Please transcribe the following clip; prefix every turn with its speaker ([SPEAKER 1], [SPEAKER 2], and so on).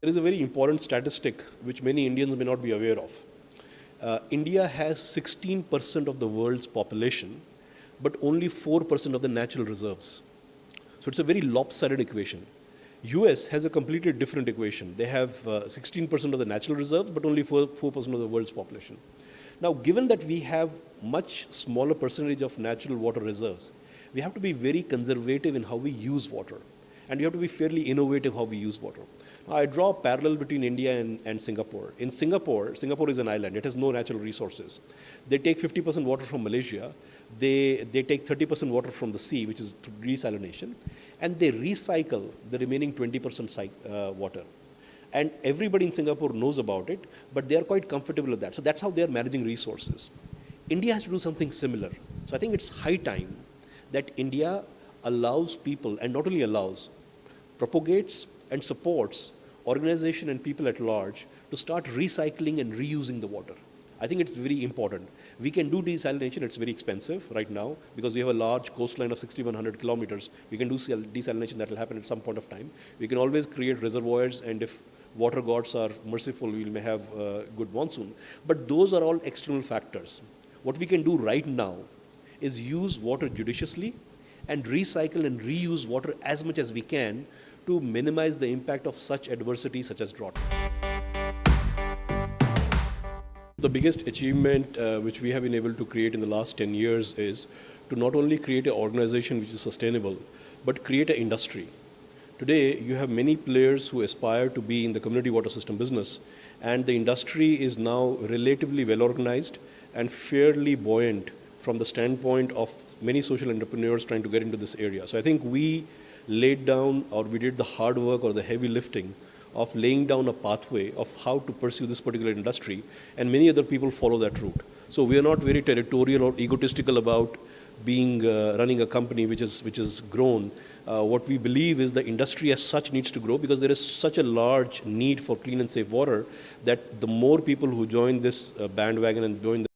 [SPEAKER 1] There is a very important statistic which many Indians may not be aware of. India has 16% of the world's population, but only 4% of the natural reserves. So it's a very lopsided equation. US has a completely different equation. They have 16% of the natural reserves, but only 4% of the world's population. Now, given that we have much smaller percentage of natural water reserves, we have to be very conservative in how we use water. And we have to be fairly innovative how we use water. Now, I draw a parallel between India and Singapore. In Singapore is an island. It has no natural resources. They take 50% water from Malaysia. They take 30% water from the sea, which is desalination, and they recycle the remaining 20% water. And everybody in Singapore knows about it, but they are quite comfortable with that. So that's how they are managing resources. India has to do something similar. So I think it's high time that India allows people, and not only allows, propagates and supports organization and people at large to start recycling and reusing the water. I think it's very important. We can do desalination, it's very expensive right now because we have a large coastline of 6,100 kilometers. We can do desalination, that will happen at some point of time. We can always create reservoirs, and if water gods are merciful, we may have a good monsoon. But those are all external factors. What we can do right now is use water judiciously and recycle and reuse water as much as we can to minimize the impact of such adversity such as drought. The biggest achievement which we have been able to create in the last 10 years is to not only create an organization which is sustainable, but create an industry. Today, you have many players who aspire to be in the community water system business, and the industry is now relatively well organized and fairly buoyant from the standpoint of many social entrepreneurs trying to get into this area. So I think we laid down, or we did the hard work or the heavy lifting of laying down a pathway of how to pursue this particular industry, and many other people follow that route. So we are not very territorial or egotistical about being running a company which is grown. What we believe is the industry as such needs to grow because there is such a large need for clean and safe water that the more people who join this bandwagon and join